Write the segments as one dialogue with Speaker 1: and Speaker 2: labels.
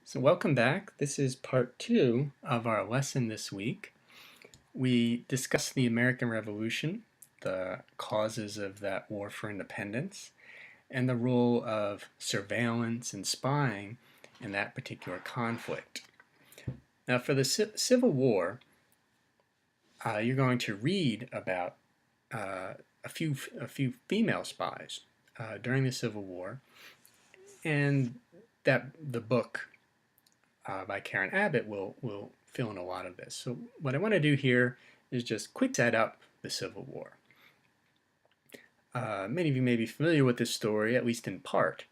Speaker 1: So welcome back. This is part 2 of our lesson this week. We discussed the American Revolution, the causes of that war for independence, and the role of surveillance and spying in that particular conflict. Now for the Civil War, you're going to read about a few female spies during the Civil War, and that the book by Karen Abbott will fill in a lot of this. So what I want to do here is just quick set up the Civil War. Many of you may be familiar with this story, at least in part,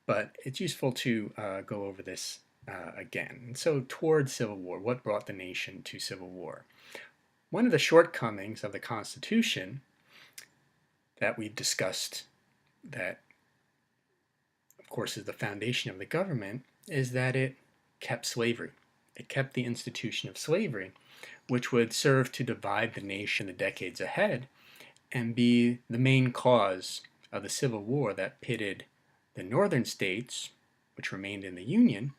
Speaker 1: but it's useful to go over this again. And so toward Civil War, what brought the nation to Civil War? One of the shortcomings of the Constitution that we've discussed, that of course is the foundation of the government, is that it kept slavery. It kept the institution of slavery, which would serve to divide the nation the decades ahead and be the main cause of the Civil War that pitted the northern states, which remained in the Union,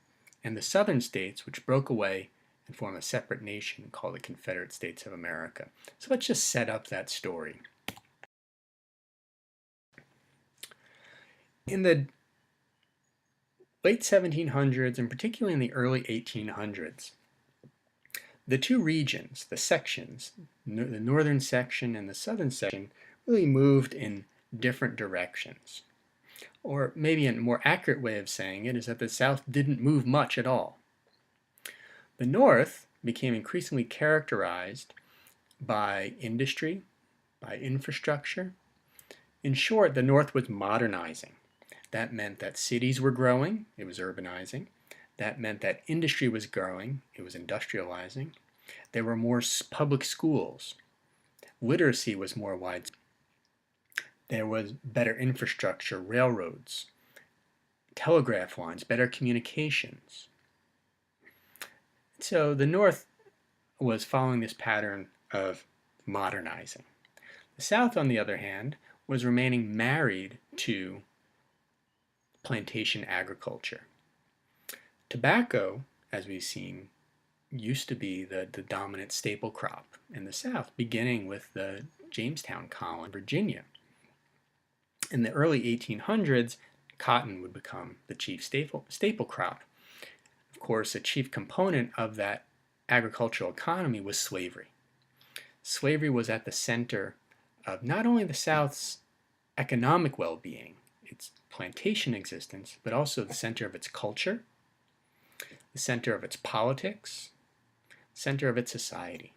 Speaker 1: and the southern states, which broke away and formed a separate nation called the Confederate States of America. So let's just set up that story. In the late 1700s, and particularly in the early 1800s, the two regions, the sections, the northern section and the southern section, really moved in different directions. Or maybe a more accurate way of saying it is that the South didn't move much at all. The North became increasingly characterized by industry, by infrastructure. In short, the North was modernizing. That meant that cities were growing, it was urbanizing. That meant that industry was growing, it was industrializing. There were more public schools. Literacy was more widespread. There was better infrastructure, railroads, telegraph lines, better communications. So the North was following this pattern of modernizing. The South, on the other hand, was remaining married to plantation agriculture. Tobacco, as we've seen, used to be the dominant staple crop in the South, beginning with the Jamestown colony, Virginia. In the early 1800s, cotton would become the chief staple crop. Of course, a chief component of that agricultural economy was slavery. Slavery was at the center of not only the South's economic well-being, its plantation existence, but also the center of its culture, the center of its politics, center of its society.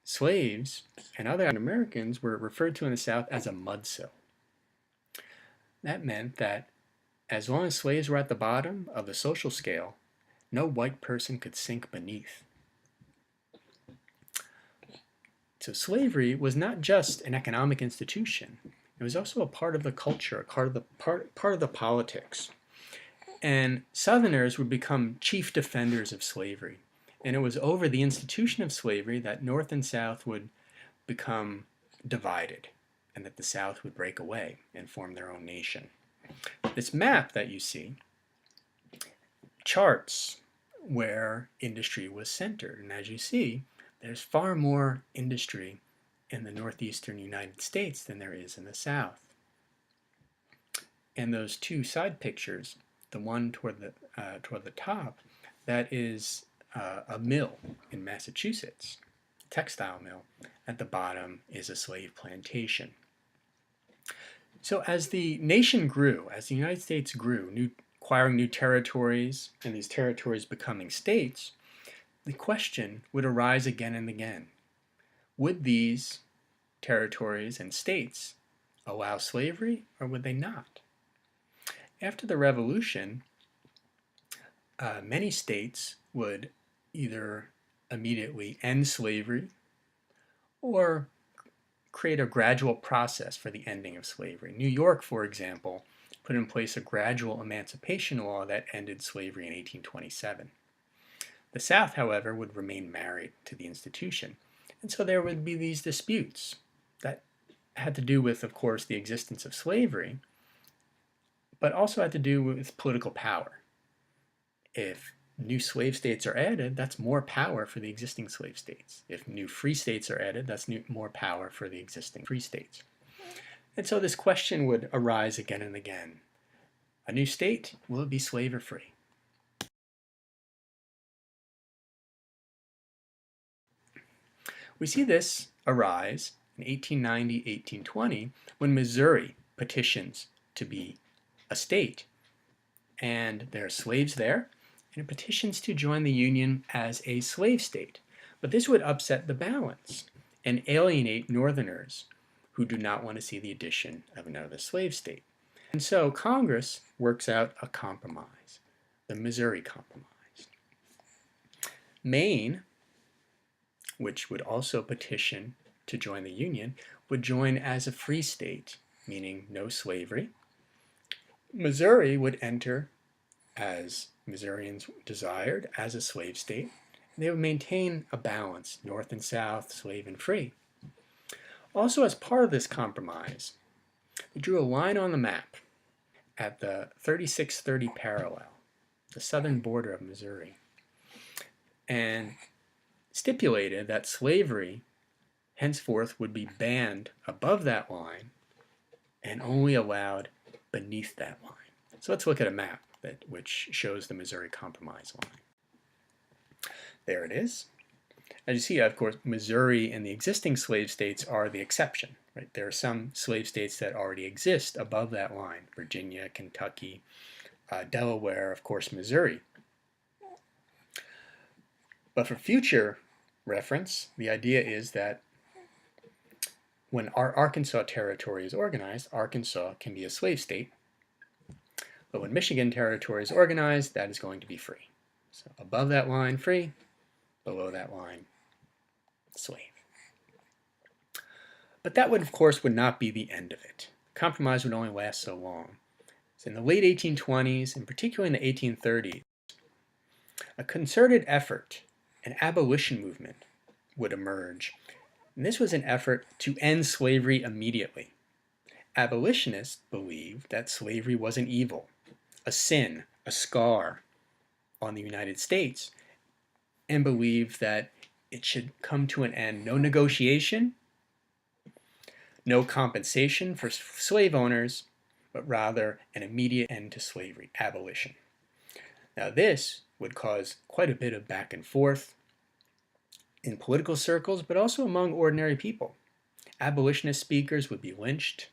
Speaker 1: Slaves and other Americans were referred to in the South as a mudsill. That meant that as long as slaves were at the bottom of the social scale, no white person could sink beneath. So slavery was not just an economic institution. It was also a part of the culture, part of the politics. And Southerners would become chief defenders of slavery. And it was over the institution of slavery that North and South would become divided, and that the South would break away and form their own nation. This map that you see charts where industry was centered. And as you see, there's far more industry in the northeastern United States than there is in the South. And those two side pictures, the one toward the top, that is a mill in Massachusetts, a textile mill. At the bottom is a slave plantation. So as the nation grew, as the United States grew, acquiring new territories, and these territories becoming states, the question would arise again and again. Would these territories and states allow slavery, or would they not? After the Revolution, many states would either immediately end slavery or create a gradual process for the ending of slavery. New York, for example, put in place a gradual emancipation law that ended slavery in 1827. The South, however, would remain married to the institution. And so there would be these disputes that had to do with, of course, the existence of slavery, but also had to do with political power. If new slave states are added, that's more power for the existing slave states. If new free states are added, that's more power for the existing free states. And so this question would arise again and again. A new state, will it be slave or free? We see this arise in 1890, 1820, when Missouri petitions to be a state. And there are slaves there, and it petitions to join the Union as a slave state. But this would upset the balance and alienate Northerners who do not want to see the addition of another slave state. And so Congress works out a compromise, the Missouri Compromise. Maine, which would also petition to join the Union, would join as a free state, meaning no slavery. Missouri would enter, as Missourians desired, as a slave state. They would maintain a balance, north and south, slave and free. Also, as part of this compromise, they drew a line on the map at the 3630 parallel, the southern border of Missouri, and stipulated that slavery henceforth would be banned above that line and only allowed beneath that line. So let's look at a map which shows the Missouri Compromise line. There it is. As you see, of course, Missouri and the existing slave states are the exception. Right? There are some slave states that already exist above that line: Virginia, Kentucky, Delaware, of course, Missouri. But for future reference, the idea is that when our Arkansas Territory is organized, Arkansas can be a slave state. But when Michigan Territory is organized, that is going to be free. So above that line, free. Below that line, slave. But that would, of course, would not be the end of it. Compromise would only last so long. So in the late 1820s, and particularly in the 1830s, a concerted effort, an abolition movement, would emerge. And this was an effort to end slavery immediately. Abolitionists believed that slavery was an evil, a sin, a scar on the United States, and believed that it should come to an end. No negotiation, no compensation for slave owners, but rather an immediate end to slavery, abolition. Now this would cause quite a bit of back and forth in political circles, but also among ordinary people. Abolitionist speakers would be lynched,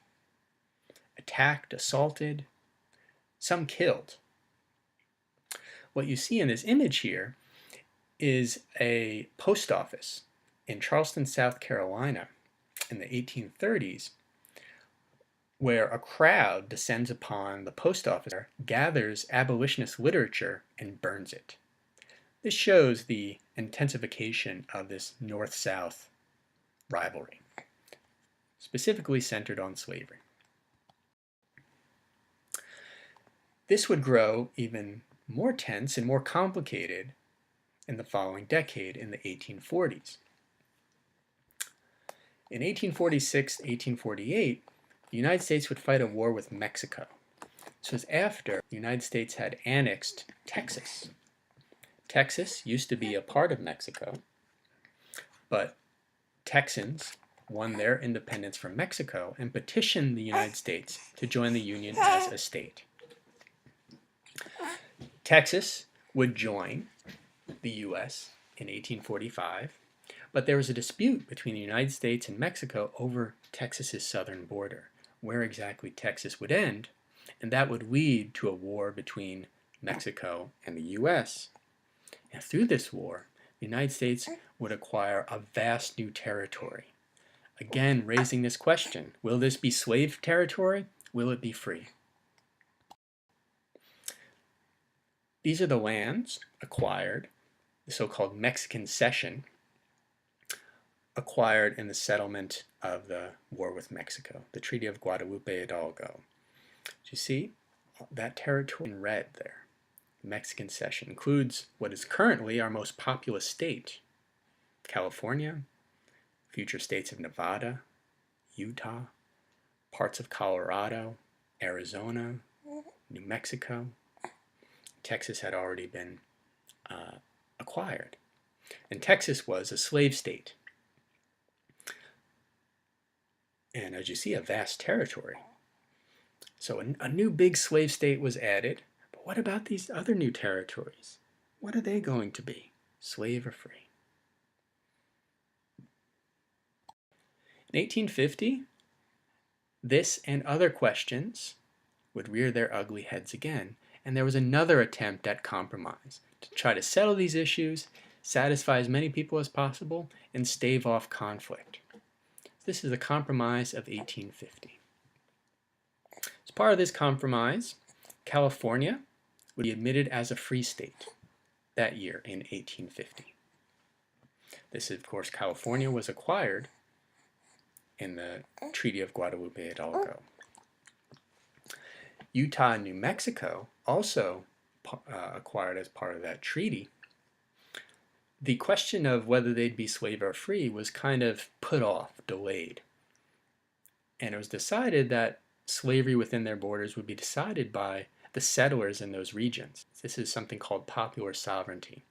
Speaker 1: attacked, assaulted, some killed. What you see in this image here is a post office in Charleston, South Carolina in the 1830s, where a crowd descends upon the post office, gathers abolitionist literature, and burns it. This shows the intensification of this North-South rivalry, specifically centered on slavery. This would grow even more tense and more complicated in the following decade, in the 1840s. In 1846-1848, the United States would fight a war with Mexico. This was after the United States had annexed Texas. Texas used to be a part of Mexico, but Texans won their independence from Mexico and petitioned the United States to join the Union as a state. Texas would join the U.S. in 1845, but there was a dispute between the United States and Mexico over Texas's southern border, where exactly Texas would end, and that would lead to a war between Mexico and the U.S. And through this war, the United States would acquire a vast new territory. Again, raising this question, will this be slave territory? Will it be free? These are the lands acquired, the so-called Mexican cession, acquired in the settlement of the war with Mexico, the Treaty of Guadalupe Hidalgo. You see that territory in red there. The Mexican cession includes what is currently our most populous state, California, future states of Nevada, Utah, parts of Colorado, Arizona, New Mexico. Texas had already been acquired. And Texas was a slave state. And as you see, a vast territory. So a new big slave state was added. But what about these other new territories? What are they going to be? Slave or free? In 1850, this and other questions would rear their ugly heads again, and there was another attempt at compromise to try to settle these issues, satisfy as many people as possible, and stave off conflict. This is the Compromise of 1850. As part of this compromise, California would be admitted as a free state that year in 1850. This, of course, California was acquired in the Treaty of Guadalupe Hidalgo. Utah and New Mexico also acquired as part of that treaty. The question of whether they'd be slave or free was kind of put off, delayed. And it was decided that slavery within their borders would be decided by the settlers in those regions. This is something called popular sovereignty.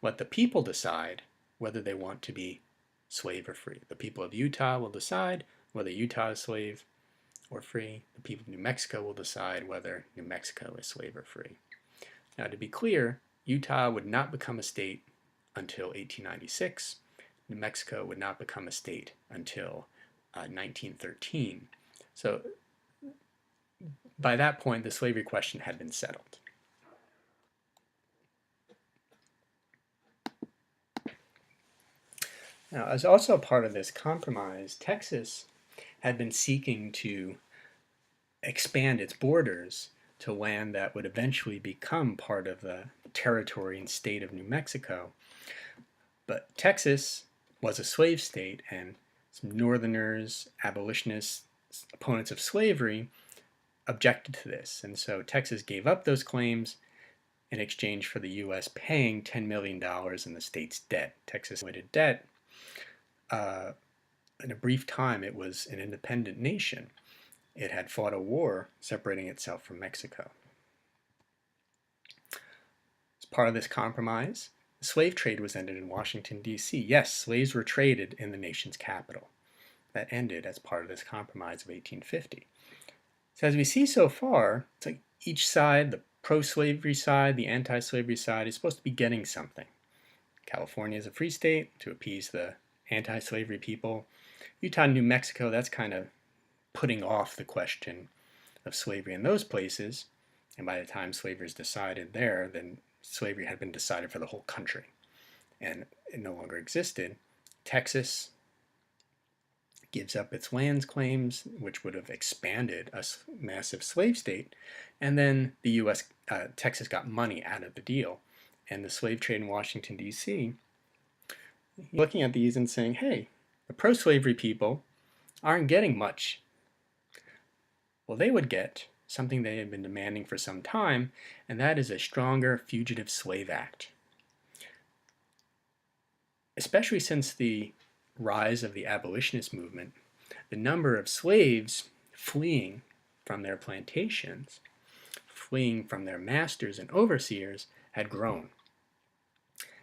Speaker 1: Let the people decide whether they want to be slave or free. The people of Utah will decide whether Utah is slave or free. The people of New Mexico will decide whether New Mexico is slave or free. Now, to be clear, Utah would not become a state until 1896. New Mexico would not become a state until 1913. So by that point, the slavery question had been settled. Now, as also part of this compromise, Texas had been seeking to expand its borders to land that would eventually become part of the territory and state of New Mexico. But Texas was a slave state, and some Northerners, abolitionists, opponents of slavery objected to this. And so Texas gave up those claims in exchange for the U.S. paying $10 million in the state's debt. Texas avoided debt. In a brief time, it was an independent nation. It had fought a war separating itself from Mexico. As part of this compromise, the slave trade was ended in Washington, D.C. Yes, slaves were traded in the nation's capital. That ended as part of this compromise of 1850. So as we see so far, it's like each side, the pro-slavery side, the anti-slavery side, is supposed to be getting something. California is a free state to appease the anti-slavery people. Utah and New Mexico, that's kind of putting off the question of slavery in those places. And by the time slavery is decided there, then slavery had been decided for the whole country. And it no longer existed. Texas gives up its lands claims, which would have expanded a massive slave state. And then the U.S., Texas got money out of the deal. And the slave trade in Washington, D.C., looking at these and saying, hey, the pro-slavery people aren't getting much. Well, they would get something they had been demanding for some time, and that is a stronger Fugitive Slave Act. Especially since the rise of the abolitionist movement, the number of slaves fleeing from their plantations, fleeing from their masters and overseers, had grown.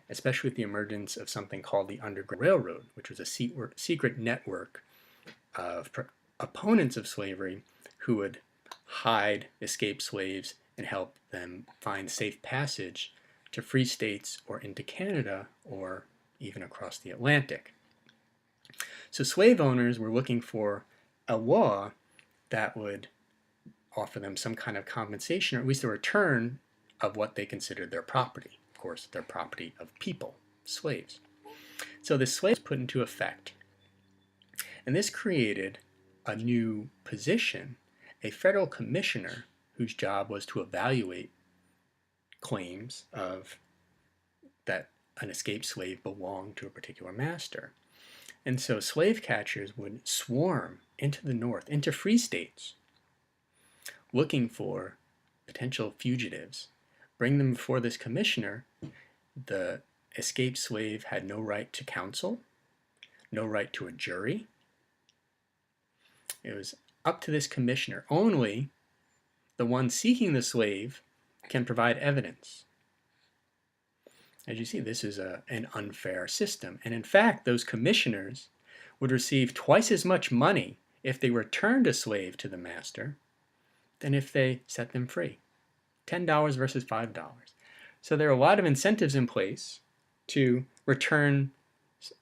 Speaker 1: Especially with the emergence of something called the Underground Railroad, which was a secret network of opponents of slavery who would hide escaped slaves and help them find safe passage to free states or into Canada or even across the Atlantic. So slave owners were looking for a law that would offer them some kind of compensation, or at least a return of what they considered their property. Of course, their property of people, slaves. So the slaves put into effect. And this created a new position, a federal commissioner whose job was to evaluate claims of that an escaped slave belonged to a particular master. And so slave catchers would swarm into the north, into free states, looking for potential fugitives, bring them before this commissioner. The escaped slave had no right to counsel, no right to a jury. It was up to this commissioner. Only the one seeking the slave can provide evidence. As you see, this is an unfair system. And in fact, those commissioners would receive twice as much money if they returned a slave to the master than if they set them free. $10 versus $5. So there are a lot of incentives in place to return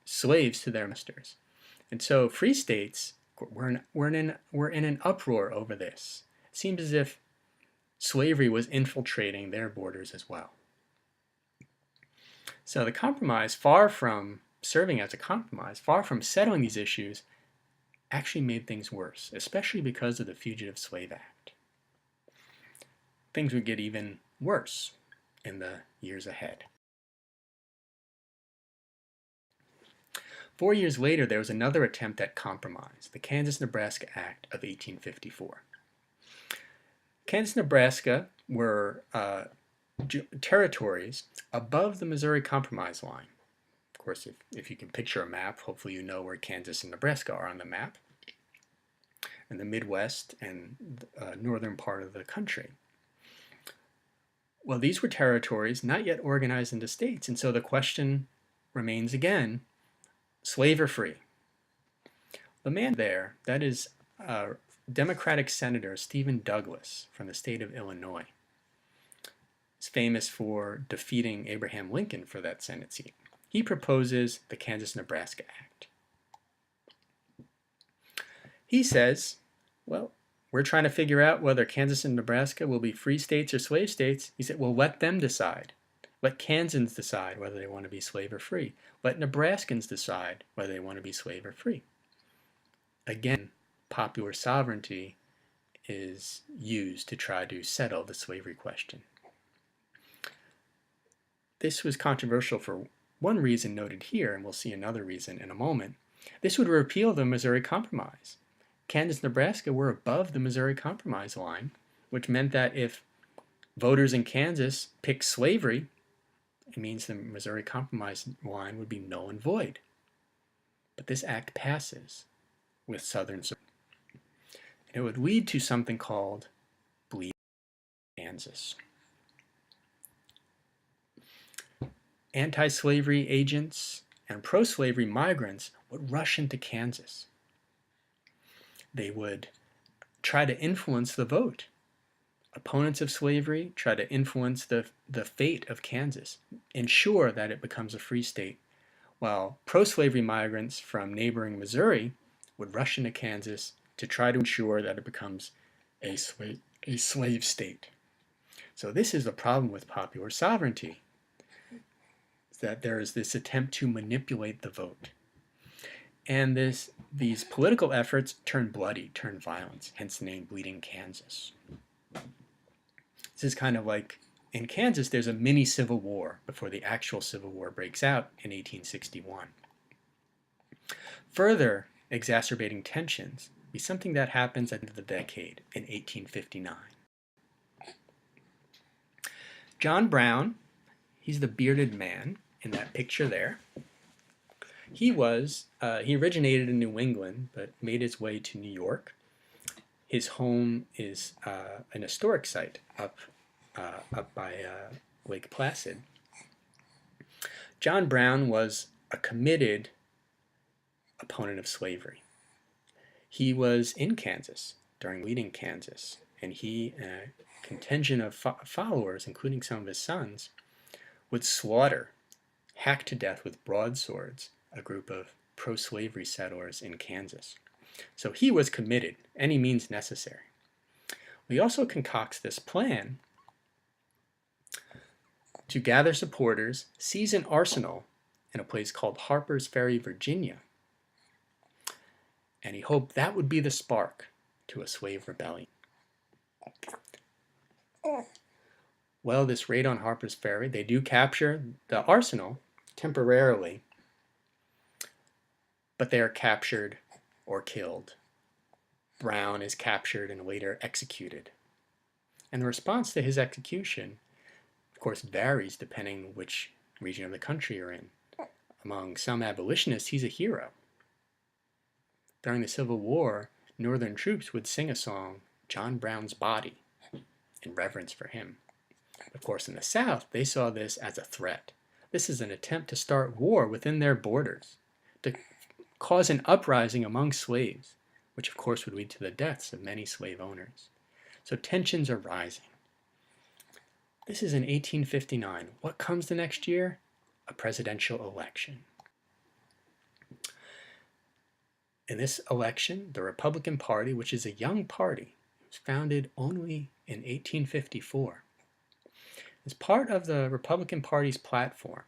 Speaker 1: slaves to their masters. And so free states, we're in an uproar over this. It seems as if slavery was infiltrating their borders as well. So the compromise, far from serving as a compromise, far from settling these issues, actually made things worse, especially because of the Fugitive Slave Act. Things would get even worse in the years ahead. 4 years later, there was another attempt at compromise, the Kansas-Nebraska Act of 1854. Kansas-Nebraska were territories above the Missouri Compromise line. Of course, if you can picture a map, hopefully you know where Kansas and Nebraska are on the map, in the Midwest and northern part of the country. Well, these were territories not yet organized into states, and so the question remains again, slave or free? The man there, that is Democratic Senator Stephen Douglas from the state of Illinois. He's famous for defeating Abraham Lincoln for that Senate seat. He proposes the Kansas-Nebraska Act. He says, well, we're trying to figure out whether Kansas and Nebraska will be free states or slave states. He said, well, let them decide. Let Kansans decide whether they want to be slave or free. Let Nebraskans decide whether they want to be slave or free. Again, popular sovereignty is used to try to settle the slavery question. This was controversial for one reason noted here, and we'll see another reason in a moment. This would repeal the Missouri Compromise. Kansas and Nebraska were above the Missouri Compromise line, which meant that if voters in Kansas picked slavery, it means the Missouri Compromise line would be null and void. But this act passes with Southern support. It would lead to something called bleeding Kansas. Anti-slavery agents and pro-slavery migrants would rush into Kansas. They would try to influence the vote. Opponents of slavery try to influence the fate of Kansas, ensure that it becomes a free state, while pro-slavery migrants from neighboring Missouri would rush into Kansas to try to ensure that it becomes a slave state. So this is the problem with popular sovereignty, that there is this attempt to manipulate the vote. And these political efforts turn bloody, turn violent, hence the name Bleeding Kansas. This is kind of like, in Kansas, there's a mini civil war before the actual civil war breaks out in 1861. Further exacerbating tensions be something that happens at the end of the decade in 1859. John Brown, he's the bearded man in that picture there. He originated in New England, but made his way to New York. His home is an historic site up by Lake Placid. John Brown was a committed opponent of slavery. He was in Kansas during Bleeding Kansas, and he and a contingent of followers, including some of his sons, would slaughter, hack to death with broadswords, a group of pro-slavery settlers in Kansas. So he was committed, any means necessary. He also concocts this plan to gather supporters, seize an arsenal in a place called Harper's Ferry, Virginia. And he hoped that would be the spark to a slave rebellion. Well, this raid on Harper's Ferry, they do capture the arsenal temporarily, but they are captured or killed. Brown is captured and later executed. And the response to his execution, of course, varies depending which region of the country you're in. Among some abolitionists, he's a hero. During the Civil War, Northern troops would sing a song, John Brown's Body. in reverence for him. Of course, in the South, they saw this as a threat. This is an attempt to start war within their borders, to cause an uprising among slaves, which of course would lead to the deaths of many slave owners. So tensions are rising. This is in 1859. What comes the next year? A presidential election. In this election, the Republican Party, which is a young party, was founded only in 1854. As part of the Republican Party's platform,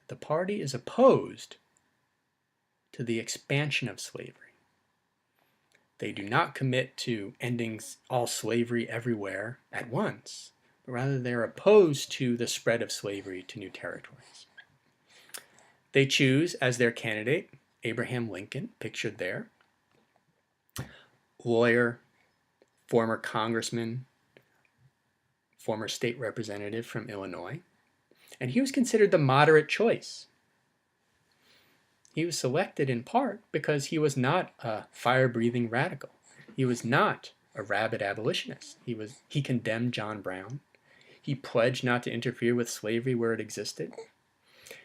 Speaker 1: the party is opposed to the expansion of slavery. They do not commit to ending all slavery everywhere at once, but rather they're opposed to the spread of slavery to new territories. They choose as their candidate Abraham Lincoln, pictured there, lawyer, former congressman, former state representative from Illinois, and he was considered the moderate choice. He was selected in part because he was not a fire-breathing radical. He was not a rabid abolitionist. He condemned John Brown. He pledged not to interfere with slavery where it existed.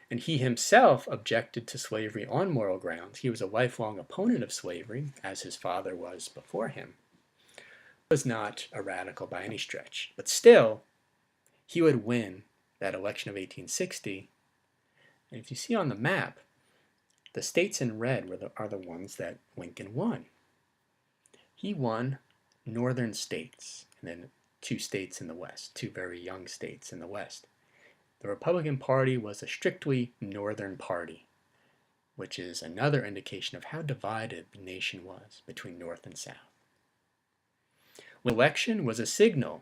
Speaker 1: And he himself objected to slavery on moral grounds. He was a lifelong opponent of slavery, as his father was before him. He was not a radical by any stretch, but still, he would win that election of 1860. And if you see on the map, the states in red are the ones that Lincoln won. He won northern states, and then 2 states in the West, 2 very young states in the West. The Republican Party was a strictly northern party, which is another indication of how divided the nation was between North and South. The election was a signal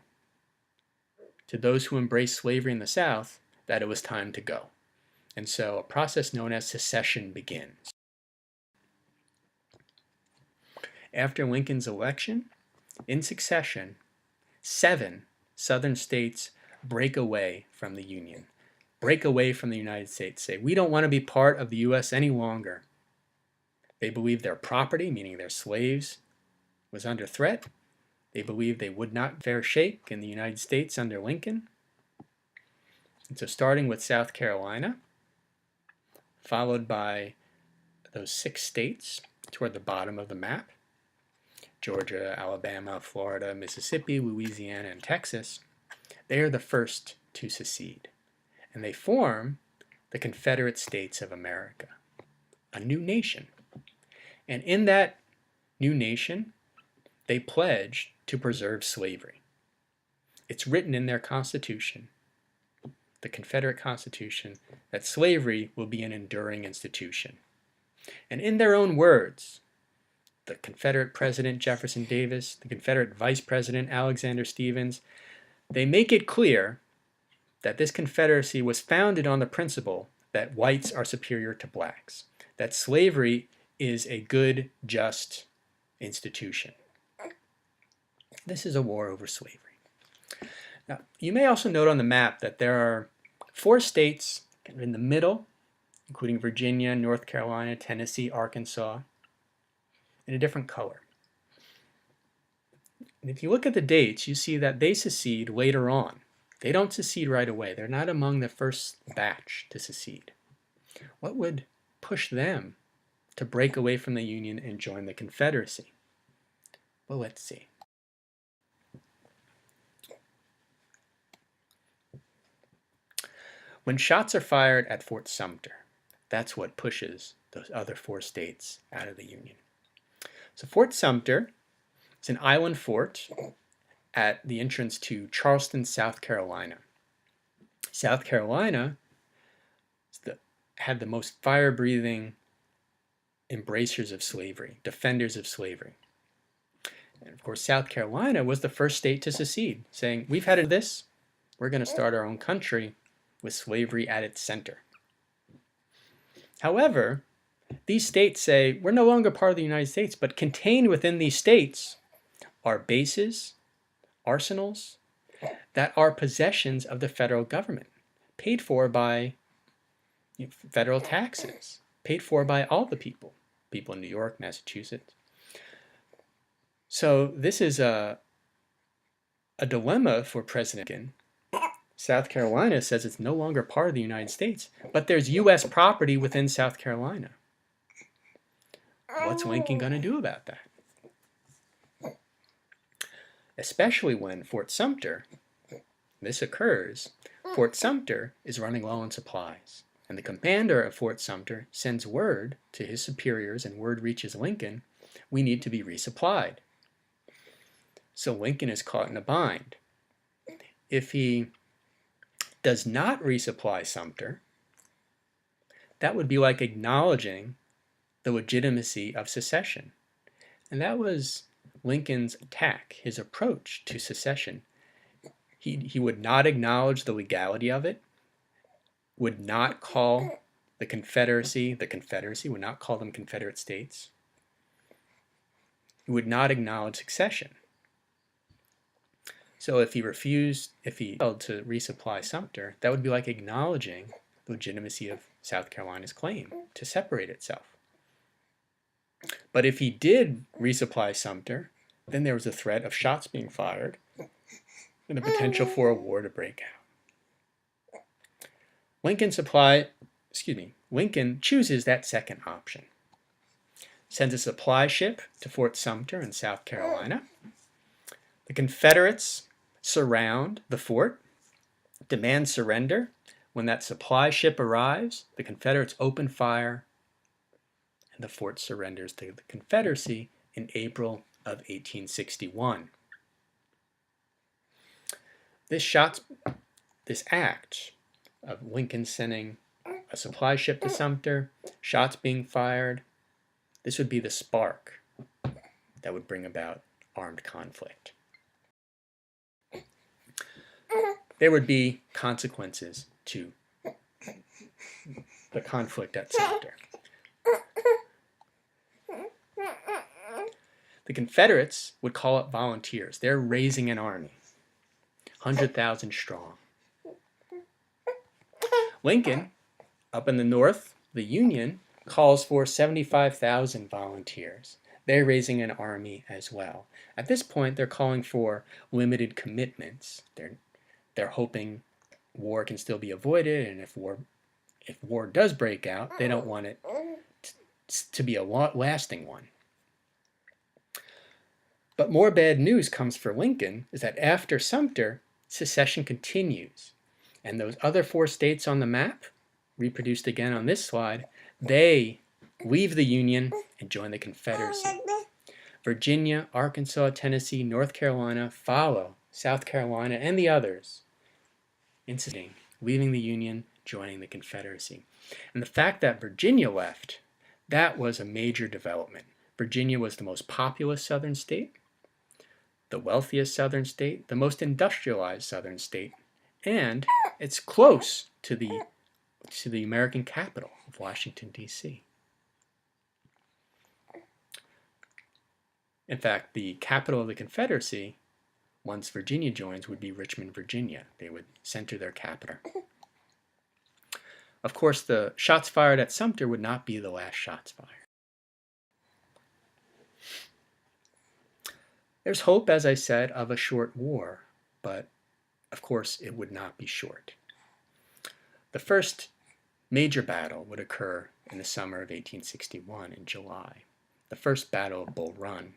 Speaker 1: to those who embraced slavery in the South that it was time to go. And so a process known as secession begins. After Lincoln's election, in succession, 7 southern states break away from the Union, break away from the United States, say, we don't want to be part of the U.S. any longer. They believe their property, meaning their slaves, was under threat. They believed they would not fair shake in the United States under Lincoln. And so starting with South Carolina, followed by those 6 states toward the bottom of the map, Georgia, Alabama, Florida, Mississippi, Louisiana, and Texas, they are the first to secede, and they form the Confederate States of America, a new nation. And in that new nation, they pledge to preserve slavery. It's written in their Constitution, the Confederate Constitution, that slavery will be an enduring institution. And in their own words, the Confederate President Jefferson Davis, the Confederate Vice President Alexander Stephens, they make it clear that this Confederacy was founded on the principle that whites are superior to blacks, that slavery is a good, just institution. This is a war over slavery. Now, you may also note on the map that there are 4 states in the middle, including Virginia, North Carolina, Tennessee, Arkansas, in a different color. And if you look at the dates, you see that they secede later on. They don't secede right away. They're not among the first batch to secede. What would push them to break away from the Union and join the Confederacy? Well, let's see. When shots are fired at Fort Sumter, that's what pushes those other 4 states out of the Union. So Fort Sumter is an island fort at the entrance to Charleston, South Carolina. South Carolina had the most fire-breathing embracers of slavery, defenders of slavery. And of course, South Carolina was the first state to secede, saying, we've had this, we're going to start our own country with slavery at its center. However, these states say, we're no longer part of the United States, but contained within these states are bases, arsenals, that are possessions of the federal government, paid for by federal taxes, paid for by all the people in New York, Massachusetts. So this is a a dilemma for President Lincoln. South Carolina says it's no longer part of the United States, but there's U.S. property within South Carolina. What's Lincoln going to do about that? Especially when Fort Sumter, this occurs, Fort Sumter is running low on supplies. And the commander of Fort Sumter sends word to his superiors, and word reaches Lincoln, we need to be resupplied. So Lincoln is caught in a bind. If he does not resupply Sumter, that would be like acknowledging the legitimacy of secession. And that was Lincoln's attack, his approach to secession. He would not acknowledge the legality of it, would not call the Confederacy, would not call them Confederate States. He would not acknowledge secession. So if he failed to resupply Sumter, that would be like acknowledging the legitimacy of South Carolina's claim to separate itself. But if he did resupply Sumter, then there was a threat of shots being fired and the potential for a war to break out. Lincoln chooses that second option. Sends a supply ship to Fort Sumter in South Carolina. The Confederates surround the fort, demand surrender. When that supply ship arrives, the Confederates open fire, and the fort surrenders to the Confederacy in April of 1861. This act of Lincoln sending a supply ship to Sumter, shots being fired, this would be the spark that would bring about armed conflict. There would be consequences to the conflict at Sumter. The Confederates would call up volunteers. They're raising an army, 100,000 strong. Lincoln, up in the north, the Union, calls for 75,000 volunteers. They're raising an army as well. At this point, they're calling for limited commitments. They're hoping war can still be avoided, and if war does break out, they don't want it to be a lasting one. But more bad news comes for Lincoln is that after Sumter, secession continues. And those other 4 states on the map, reproduced again on this slide, they leave the Union and join the Confederacy. Virginia, Arkansas, Tennessee, North Carolina follow South Carolina and the others in seceding, leaving the Union, joining the Confederacy. And the fact that Virginia left, that was a major development. Virginia was the most populous southern state, the wealthiest southern state, the most industrialized southern state, and it's close to the American capital of Washington, D.C. In fact, the capital of the Confederacy, once Virginia joins, would be Richmond, Virginia. They would center their capital. Of course, the shots fired at Sumter would not be the last shots fired. There's hope, as I said, of a short war, but of course it would not be short. The first major battle would occur in the summer of 1861 in July. The first Battle of Bull Run,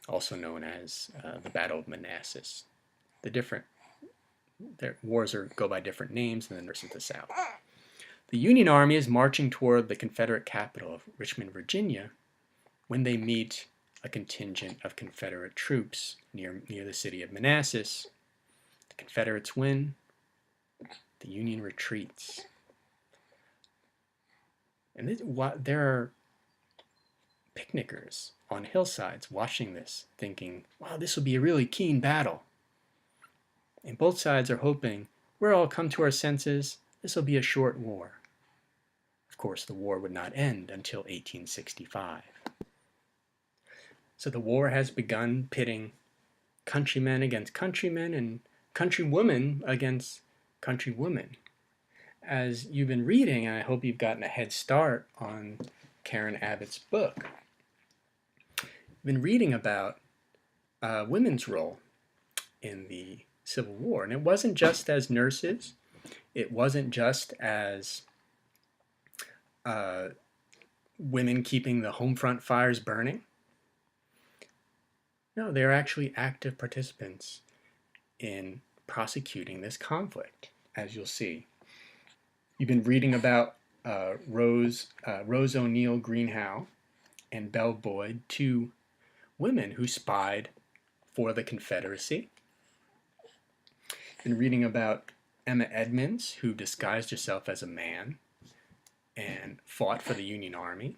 Speaker 1: also known as the Battle of Manassas. Their wars go by different names in the north and the south. The Union Army is marching toward the Confederate capital of Richmond, Virginia, when they meet a contingent of Confederate troops near the city of Manassas. The Confederates win. The Union retreats. And there are picnickers on hillsides watching this, thinking, wow, this will be a really keen battle. And both sides are hoping, we'll all come to our senses, this will be a short war. Of course, the war would not end until 1865. So the war has begun pitting countrymen against countrymen and countrywomen against countrywomen. As you've been reading, and I hope you've gotten a head start on Karen Abbott's book, I've been reading about women's role in the Civil War. And it wasn't just as nurses, it wasn't just as uh, women keeping the home front fires burning. No, they're actually active participants in prosecuting this conflict, as you'll see. You've been reading about Rose O'Neal Greenhow and Belle Boyd, two women who spied for the Confederacy. Been reading about Emma Edmonds, who disguised herself as a man and fought for the Union Army.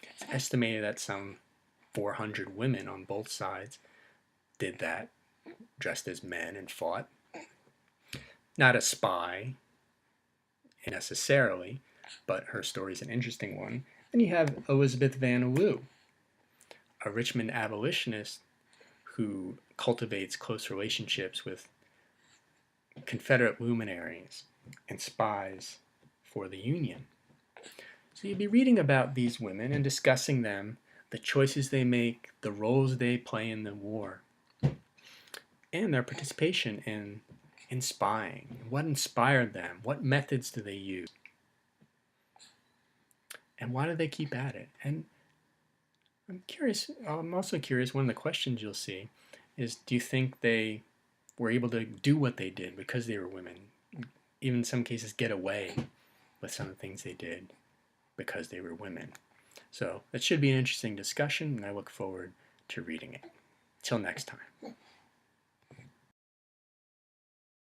Speaker 1: It's estimated that some 400 women on both sides did that, dressed as men and fought. Not a spy necessarily, but her story is an interesting one. Then you have Elizabeth Van Lew, a Richmond abolitionist who cultivates close relationships with Confederate luminaries and spies for the Union. So you'd be reading about these women and discussing them, the choices they make, the roles they play in the war, and their participation in spying. What inspired them? What methods do they use? And why do they keep at it? And I'm also curious, one of the questions you'll see is, do you think they were able to do what they did because they were women? Even in some cases get away with some of the things they did because they were women. So that should be an interesting discussion, and I look forward to reading it. Till next time.